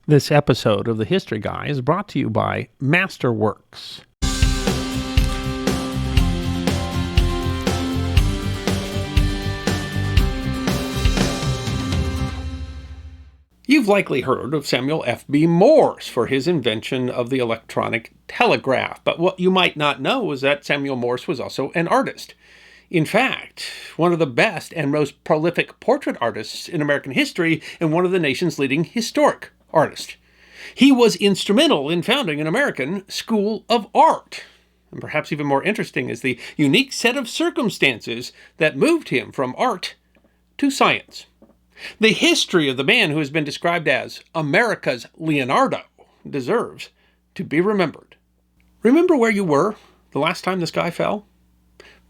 This episode of The History Guy is brought to you by Masterworks. You've likely heard of Samuel F.B Morse for his invention of the electronic telegraph, but what you might not know is that Samuel Morse was also an artist. In fact, one of the best and most prolific portrait artists in American history and one of the nation's leading historic artists. He was instrumental in founding an American school of art. And perhaps even more interesting is the unique set of circumstances that moved him from art to science. The history of the man who has been described as America's Leonardo deserves to be remembered. Remember where you were the last time the sky fell?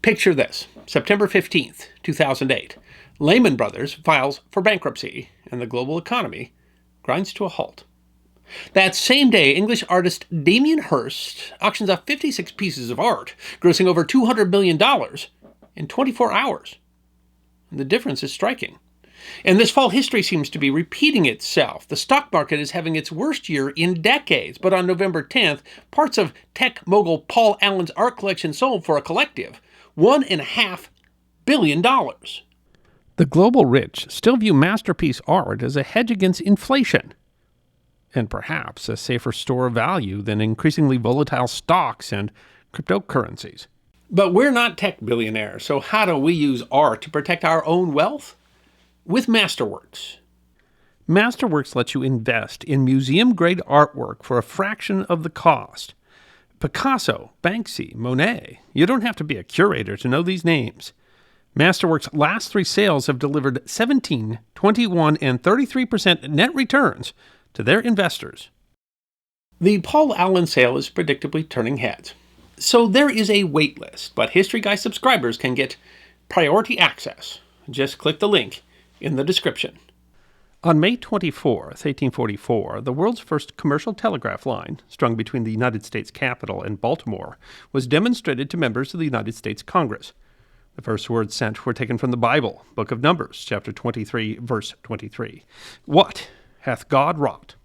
Picture this, September 15th, 2008. Lehman Brothers files for bankruptcy, and the global economy grinds to a halt. That same day, English artist Damien Hirst auctions off 56 pieces of art, grossing over $200 million in 24 hours. And the difference is striking. And this fall, history seems to be repeating itself. The stock market is having its worst year in decades, but on November 10th, parts of tech mogul Paul Allen's art collection sold for a collective $1.5 billion. The global rich still view masterpiece art as a hedge against inflation, and perhaps a safer store of value than increasingly volatile stocks and cryptocurrencies. But we're not tech billionaires, so how do we use art to protect our own wealth? With Masterworks. Masterworks lets you invest in museum-grade artwork for a fraction of the cost. Picasso, Banksy, Monet. You don't have to be a curator to know these names. Masterworks' last three sales have delivered 17%, 21%, and 33% net returns to their investors. The Paul Allen sale is predictably turning heads. So there is a wait list, but History Guy subscribers can get priority access. Just click the link in the description. On May 24th, 1844, the world's first commercial telegraph line, strung between the United States Capitol and Baltimore, was demonstrated to members of the United States Congress. The first words sent were taken from the Bible, Book of Numbers, chapter 23, verse 23. What hath God wrought?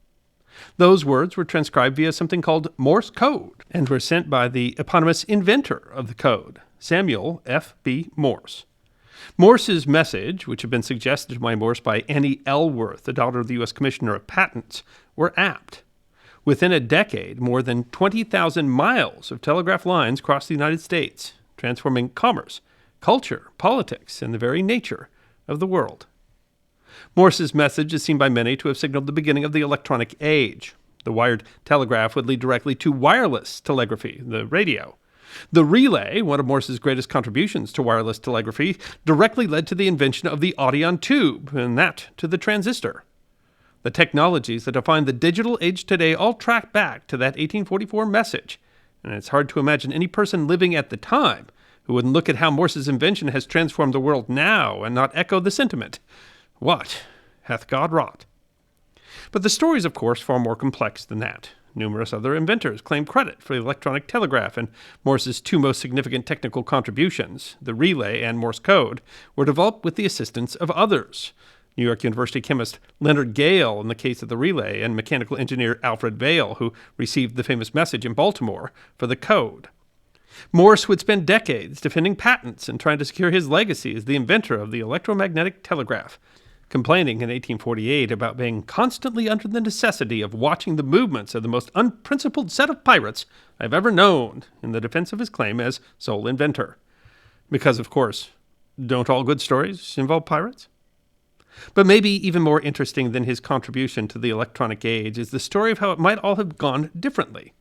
Those words were transcribed via something called Morse code and were sent by the eponymous inventor of the code, Samuel F.B Morse. Morse's message, which had been suggested by Morse by Annie Ellsworth, the daughter of the U.S. Commissioner of Patents, were apt. Within a decade, more than 20,000 miles of telegraph lines crossed the United States, transforming commerce, culture, politics, and the very nature of the world. Morse's message is seen by many to have signaled the beginning of the electronic age. The wired telegraph would lead directly to wireless telegraphy, the radio. The relay, one of Morse's greatest contributions to wireless telegraphy, directly led to the invention of the audion tube, and that to the transistor. The technologies that define the digital age today all track back to that 1844 message, and it's hard to imagine any person living at the time who wouldn't look at how Morse's invention has transformed the world now and not echo the sentiment, "What hath God wrought?" But the story is, of course, far more complex than that. Numerous other inventors claim credit for the electronic telegraph, and Morse's two most significant technical contributions, the relay and Morse code, were developed with the assistance of others. New York University chemist Leonard Gale in the case of the relay, and mechanical engineer Alfred Vail, who received the famous message in Baltimore, for the code. Morse would spend decades defending patents and trying to secure his legacy as the inventor of the electromagnetic telegraph, complaining in 1848 about being constantly under the necessity of watching the movements of the most unprincipled set of pirates I've ever known, in the defense of his claim as sole inventor. Because, of course, don't all good stories involve pirates? But maybe even more interesting than his contribution to the electronic age is the story of how it might all have gone differently.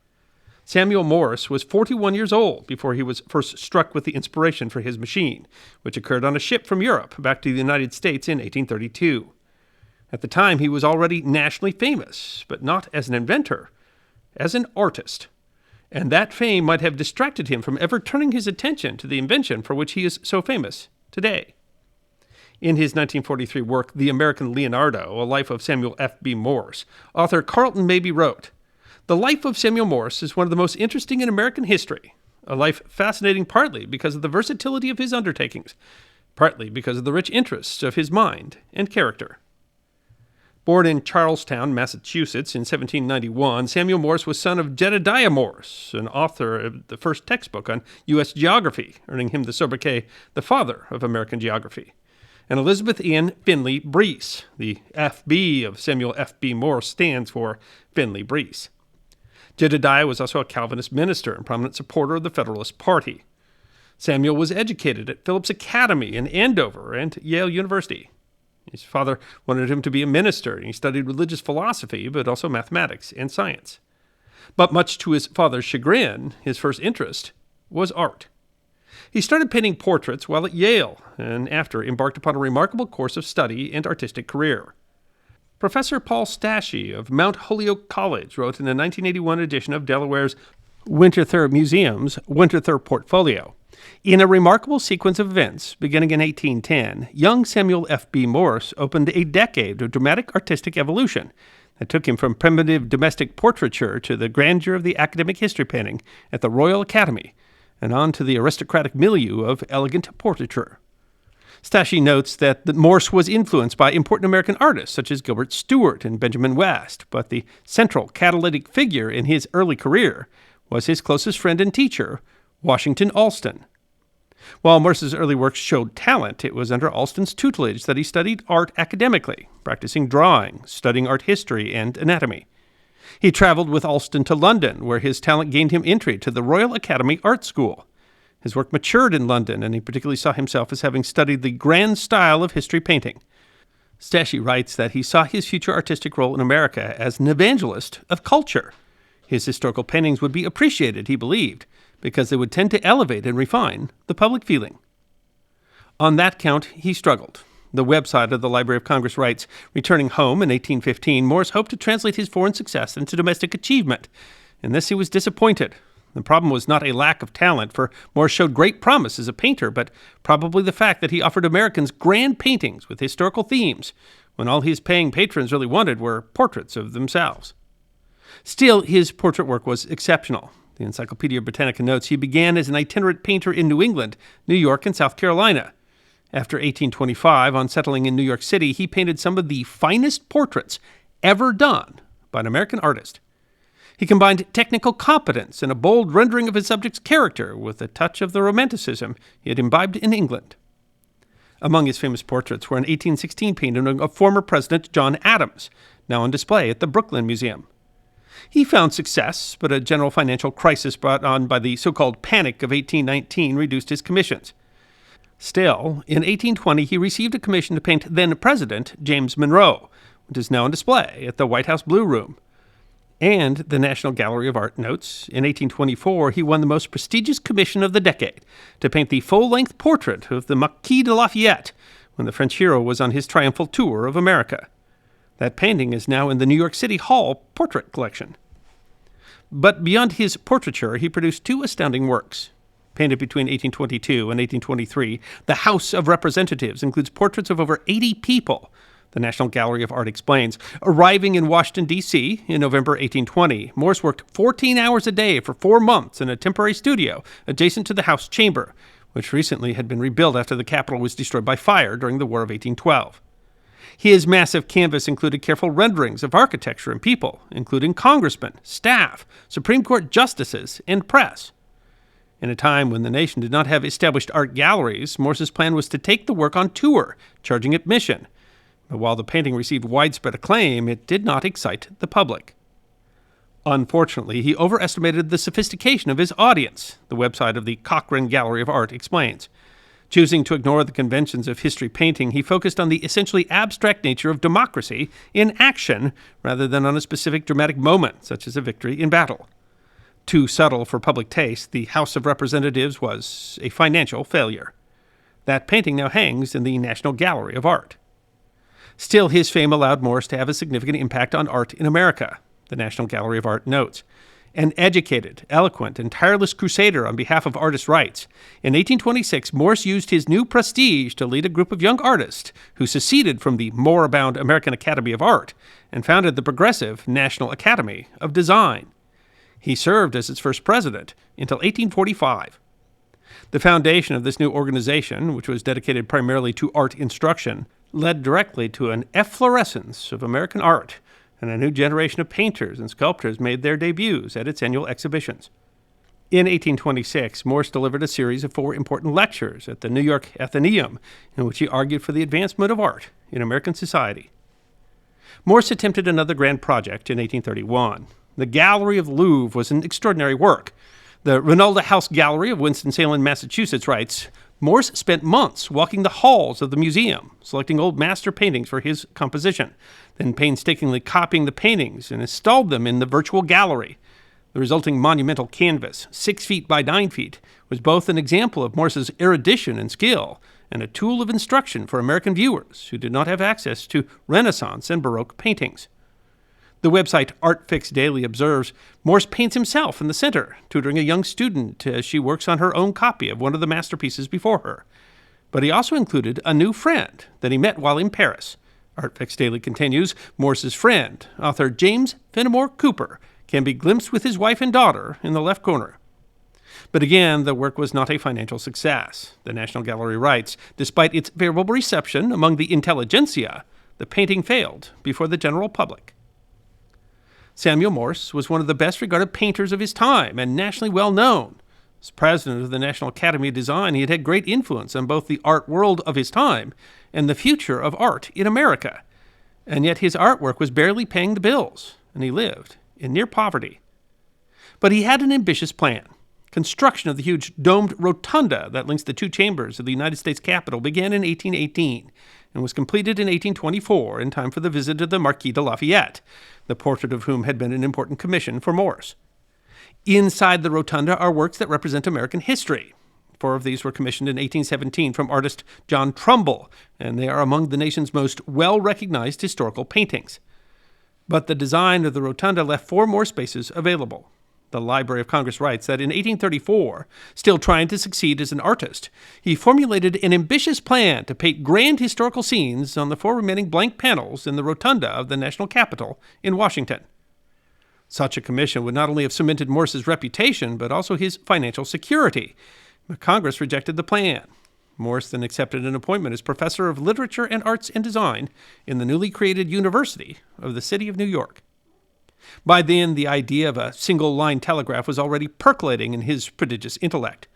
Samuel Morse was 41 years old before he was first struck with the inspiration for his machine, which occurred on a ship from Europe back to the United States in 1832. At the time, he was already nationally famous, but not as an inventor, as an artist. And that fame might have distracted him from ever turning his attention to the invention for which he is so famous today. In his 1943 work, The American Leonardo, A Life of Samuel F.B Morse, author Carlton Mabie wrote, "The life of Samuel Morse is one of the most interesting in American history, a life fascinating partly because of the versatility of his undertakings, partly because of the rich interests of his mind and character." Born in Charlestown, Massachusetts in 1791, Samuel Morse was son of Jedediah Morse, an author of the first textbook on U.S. geography, earning him the sobriquet, the father of American geography, and Elizabeth Ian Finley Breese. The F.B. of Samuel F.B. Morse stands for Finley Breese. Jedediah was also a Calvinist minister and prominent supporter of the Federalist Party. Samuel was educated at Phillips Academy in Andover and Yale University. His father wanted him to be a minister, and he studied religious philosophy, but also mathematics and science. But much to his father's chagrin, his first interest was art. He started painting portraits while at Yale, and after embarked upon a remarkable course of study and artistic career. Professor Paul Stachey of Mount Holyoke College wrote in the 1981 edition of Delaware's Winterthur Museum's Winterthur Portfolio, "In a remarkable sequence of events, beginning in 1810, young Samuel F.B. Morse opened a decade of dramatic artistic evolution that took him from primitive domestic portraiture to the grandeur of the academic history painting at the Royal Academy, and on to the aristocratic milieu of elegant portraiture." Stachey notes that Morse was influenced by important American artists such as Gilbert Stuart and Benjamin West, but the central catalytic figure in his early career was his closest friend and teacher, Washington Allston. While Morse's early works showed talent, it was under Allston's tutelage that he studied art academically, practicing drawing, studying art history and anatomy. He traveled with Allston to London, where his talent gained him entry to the Royal Academy Art School. His work matured in London, and he particularly saw himself as having studied the grand style of history painting. Stachey writes that he saw his future artistic role in America as an evangelist of culture. His historical paintings would be appreciated, he believed, because they would tend to elevate and refine the public feeling. On that count, he struggled. The website of the Library of Congress writes, returning home in 1815, Morse hoped to translate his foreign success into domestic achievement. In this he was disappointed. The problem was not a lack of talent, for Morse showed great promise as a painter, but probably the fact that he offered Americans grand paintings with historical themes, when all his paying patrons really wanted were portraits of themselves. Still, his portrait work was exceptional. The Encyclopedia Britannica notes he began as an itinerant painter in New England, New York, and South Carolina. After 1825, on settling in New York City, he painted some of the finest portraits ever done by an American artist. He combined technical competence and a bold rendering of his subject's character with a touch of the romanticism he had imbibed in England. Among his famous portraits were an 1816 painting of former President John Adams, now on display at the Brooklyn Museum. He found success, but a general financial crisis brought on by the so-called Panic of 1819 reduced his commissions. Still, in 1820 he received a commission to paint then-President James Monroe, which is now on display at the White House Blue Room. And the National Gallery of Art notes, in 1824 he won the most prestigious commission of the decade to paint the full-length portrait of the Marquis de Lafayette when the French hero was on his triumphal tour of America. That painting is now in the New York City Hall Portrait Collection. But beyond his portraiture, he produced two astounding works. Painted between 1822 and 1823, the House of Representatives includes portraits of over 80 people, the National Gallery of Art explains. Arriving in Washington, D.C. in November 1820, Morse worked 14 hours a day for 4 months in a temporary studio adjacent to the House chamber, which recently had been rebuilt after the Capitol was destroyed by fire during the War of 1812. His massive canvas included careful renderings of architecture and people, including congressmen, staff, Supreme Court justices, and press. In a time when the nation did not have established art galleries, Morse's plan was to take the work on tour, charging admission. But while the painting received widespread acclaim, it did not excite the public. Unfortunately, he overestimated the sophistication of his audience, the website of the Cochrane Gallery of Art explains. Choosing to ignore the conventions of history painting, he focused on the essentially abstract nature of democracy in action rather than on a specific dramatic moment, such as a victory in battle. Too subtle for public taste, the House of Representatives was a financial failure. That painting now hangs in the National Gallery of Art. Still, his fame allowed Morse to have a significant impact on art in America, the National Gallery of Art notes. An educated, eloquent, and tireless crusader on behalf of artists' rights, in 1826, Morse used his new prestige to lead a group of young artists who seceded from the moribund American Academy of Art and founded the progressive National Academy of Design. He served as its first president until 1845. The foundation of this new organization, which was dedicated primarily to art instruction, led directly to an efflorescence of American art, and a new generation of painters and sculptors made their debuts at its annual exhibitions. In 1826, Morse delivered a series of 4 important lectures at the New York Athenaeum, in which he argued for the advancement of art in American society. Morse attempted another grand project in 1831. The Gallery of Louvre was an extraordinary work. The Rinalda House Gallery of Winston-Salem, Massachusetts writes, Morse spent months walking the halls of the museum, selecting old master paintings for his composition, then painstakingly copying the paintings and installed them in the virtual gallery. The resulting monumental canvas, 6 feet by 9 feet, was both an example of Morse's erudition and skill and a tool of instruction for American viewers who did not have access to Renaissance and Baroque paintings. The website ArtFix Daily observes, Morse paints himself in the center, tutoring a young student as she works on her own copy of one of the masterpieces before her. But he also included a new friend that he met while in Paris. ArtFix Daily continues, Morse's friend, author James Fenimore Cooper, can be glimpsed with his wife and daughter in the left corner. But again, the work was not a financial success. The National Gallery writes, despite its favorable reception among the intelligentsia, the painting failed before the general public. Samuel Morse was one of the best-regarded painters of his time and nationally well-known. As president of the National Academy of Design, he had had great influence on both the art world of his time and the future of art in America. And yet his artwork was barely paying the bills, and he lived in near poverty. But he had an ambitious plan. Construction of the huge domed rotunda that links the 2 chambers of the United States Capitol began in 1818 and was completed in 1824 in time for the visit of the Marquis de Lafayette, the portrait of whom had been an important commission for Morse. Inside the rotunda are works that represent American history. 4 of these were commissioned in 1817 from artist John Trumbull, and they are among the nation's most well-recognized historical paintings. But the design of the rotunda left 4 more spaces available. The Library of Congress writes that in 1834, still trying to succeed as an artist, he formulated an ambitious plan to paint grand historical scenes on the 4 remaining blank panels in the rotunda of the National Capitol in Washington. Such a commission would not only have cemented Morse's reputation, but also his financial security. But Congress rejected the plan. Morse then accepted an appointment as professor of literature and arts and design in the newly created University of the City of New York. By then, the idea of a single-line telegraph was already percolating in his prodigious intellect.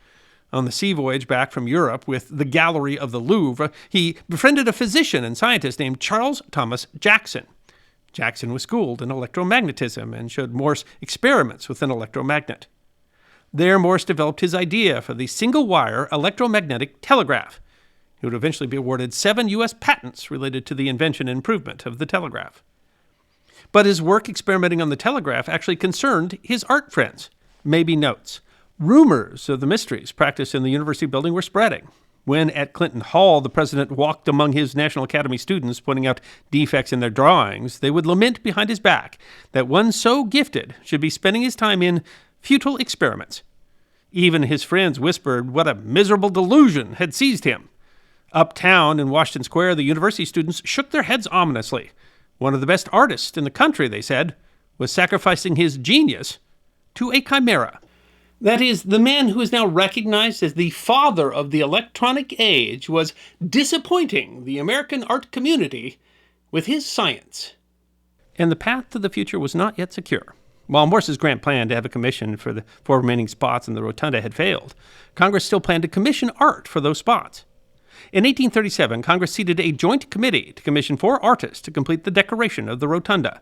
On the sea voyage back from Europe with the Gallery of the Louvre, he befriended a physician and scientist named Charles Thomas Jackson. Jackson was schooled in electromagnetism and showed Morse experiments with an electromagnet. There, Morse developed his idea for the single-wire electromagnetic telegraph. He would eventually be awarded 7 U.S. patents related to the invention and improvement of the telegraph. But his work experimenting on the telegraph actually concerned his art friends. Maybe notes. Rumors of the mysteries practiced in the university building were spreading. When at Clinton Hall the president walked among his National Academy students pointing out defects in their drawings, they would lament behind his back that one so gifted should be spending his time in futile experiments. Even his friends whispered what a miserable delusion had seized him. Uptown in Washington Square, the university students shook their heads ominously. One of the best artists in the country, they said, was sacrificing his genius to a chimera. That is, the man who is now recognized as the father of the electronic age was disappointing the American art community with his science. And the path to the future was not yet secure. While Morse's grand plan to have a commission for the 4 remaining spots in the rotunda had failed, Congress still planned to commission art for those spots. In 1837, Congress seated a joint committee to commission 4 artists to complete the decoration of the rotunda.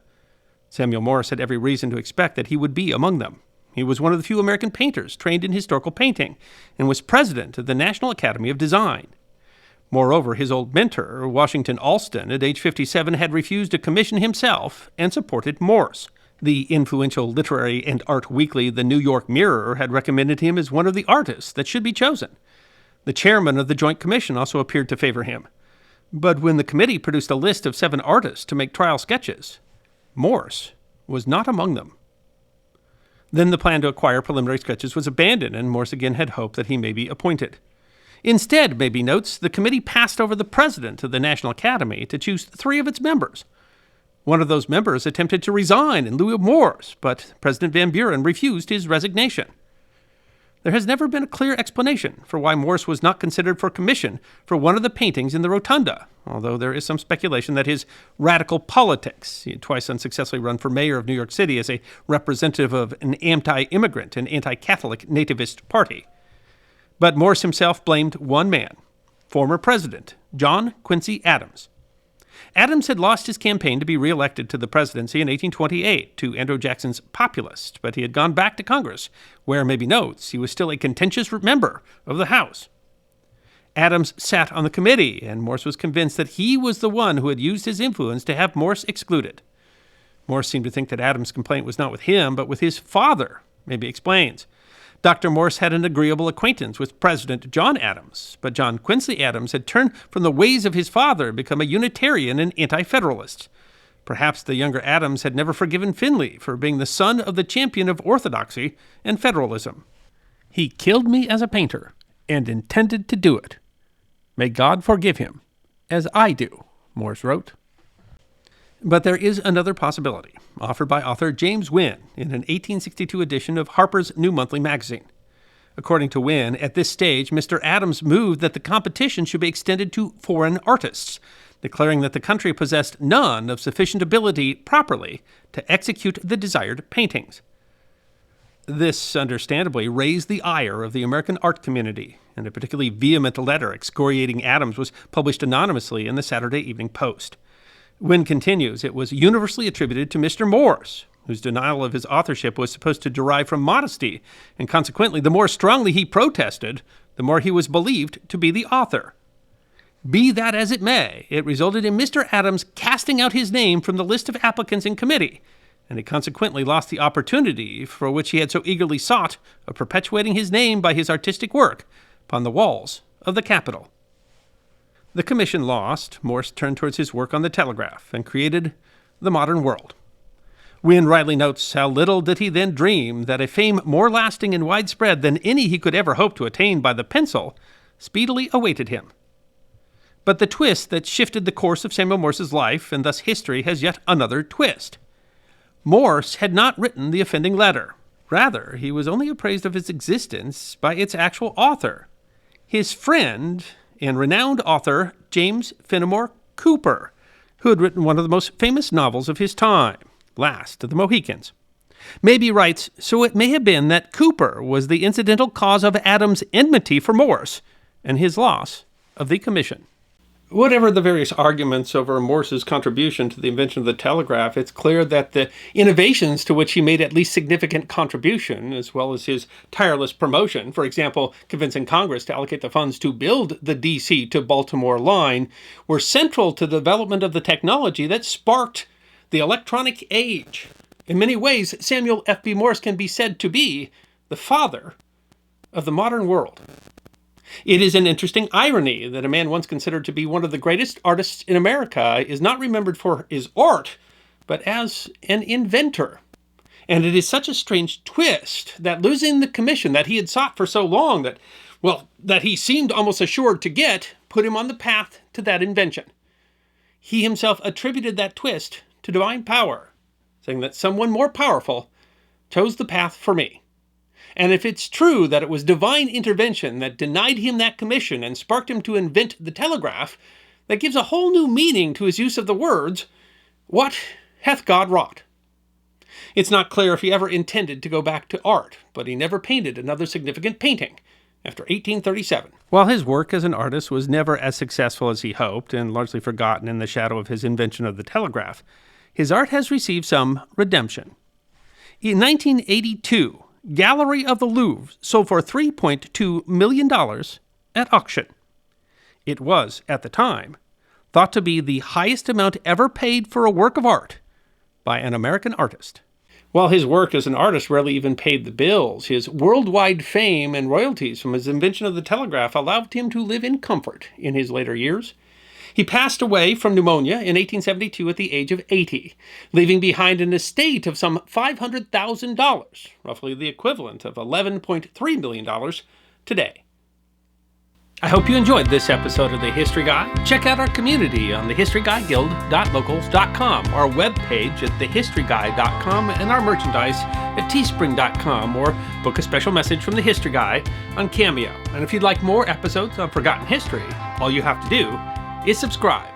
Samuel Morse had every reason to expect that he would be among them. He was one of the few American painters trained in historical painting and was president of the National Academy of Design. Moreover, his old mentor, Washington Allston, at age 57, had refused to commission himself and supported Morse. The influential literary and art weekly, the New York Mirror, had recommended him as one of the artists that should be chosen. The chairman of the Joint Commission also appeared to favor him. But when the committee produced a list of 7 artists to make trial sketches, Morse was not among them. Then the plan to acquire preliminary sketches was abandoned, and Morse again had hope that he may be appointed. Instead, Mabie notes, the committee passed over the president of the National Academy to choose 3 of its members. One of those members attempted to resign in lieu of Morse, but President Van Buren refused his resignation. There has never been a clear explanation for why Morse was not considered for commission for one of the paintings in the rotunda, although there is some speculation that his radical politics — he had twice unsuccessfully run for mayor of New York City as a representative of an anti-immigrant and anti-Catholic nativist party. But Morse himself blamed one man, former President John Quincy Adams. Adams had lost his campaign to be reelected to the presidency in 1828 to Andrew Jackson's Populist, but he had gone back to Congress, where, maybe notes, he was still a contentious member of the House. Adams sat on the committee, and Morse was convinced that he was the one who had used his influence to have Morse excluded. Morse seemed to think that Adams' complaint was not with him, but with his father. Maybe explains. Dr. Morse had an agreeable acquaintance with President John Adams, but John Quincy Adams had turned from the ways of his father and become a Unitarian and anti-Federalist. Perhaps the younger Adams had never forgiven Finley for being the son of the champion of orthodoxy and federalism. He killed me as a painter, and intended to do it. May God forgive him, as I do, Morse wrote. But there is another possibility, offered by author James Wynne in an 1862 edition of Harper's New Monthly magazine. According to Wynne, at this stage, Mr. Adams moved that the competition should be extended to foreign artists, declaring that the country possessed none of sufficient ability properly to execute the desired paintings. This, understandably, raised the ire of the American art community, and a particularly vehement letter excoriating Adams was published anonymously in the Saturday Evening Post. Wynne continues, it was universally attributed to Mr. Morse, whose denial of his authorship was supposed to derive from modesty, and consequently, the more strongly he protested, the more he was believed to be the author. Be that as it may, it resulted in Mr. Adams casting out his name from the list of applicants in committee, and he consequently lost the opportunity for which he had so eagerly sought of perpetuating his name by his artistic work upon the walls of the Capitol. The commission lost, Morse turned towards his work on the telegraph and created the modern world. Wynne rightly notes how little did he then dream that a fame more lasting and widespread than any he could ever hope to attain by the pencil speedily awaited him. But the twist that shifted the course of Samuel Morse's life, and thus history, has yet another twist. Morse had not written the offending letter. Rather, he was only appraised of its existence by its actual author, his friend and renowned author James Fenimore Cooper, who had written one of the most famous novels of his time, Last of the Mohicans. Mabie writes, so it may have been that Cooper was the incidental cause of Adams' enmity for Morse and his loss of the commission. Whatever the various arguments over Morse's contribution to the invention of the telegraph, it's clear that the innovations to which he made at least significant contribution, as well as his tireless promotion, for example, convincing Congress to allocate the funds to build the D.C. to Baltimore line, were central to the development of the technology that sparked the electronic age. In many ways, Samuel F.B. Morse can be said to be the father of the modern world. It is an interesting irony that a man once considered to be one of the greatest artists in America is not remembered for his art, but as an inventor. And it is such a strange twist that losing the commission that he had sought for so long that he seemed almost assured to get, put him on the path to that invention. He himself attributed that twist to divine power, saying that someone more powerful chose the path for me. And if it's true that it was divine intervention that denied him that commission and sparked him to invent the telegraph, that gives a whole new meaning to his use of the words, "What hath God wrought?" It's not clear if he ever intended to go back to art, but he never painted another significant painting after 1837. While his work as an artist was never as successful as he hoped, and largely forgotten in the shadow of his invention of the telegraph, his art has received some redemption. In 1982, Gallery of the Louvre sold for $3.2 million at auction. It was, at the time, thought to be the highest amount ever paid for a work of art by an American artist. While his work as an artist rarely even paid the bills, his worldwide fame and royalties from his invention of the telegraph allowed him to live in comfort in his later years. He passed away from pneumonia in 1872 at the age of 80, leaving behind an estate of some $500,000, roughly the equivalent of $11.3 million today. I hope you enjoyed this episode of The History Guy. Check out our community on thehistoryguyguild.locals.com, our webpage at thehistoryguy.com, and our merchandise at teespring.com, or book a special message from The History Guy on Cameo. And if you'd like more episodes on Forgotten History, all you have to do is subscribe.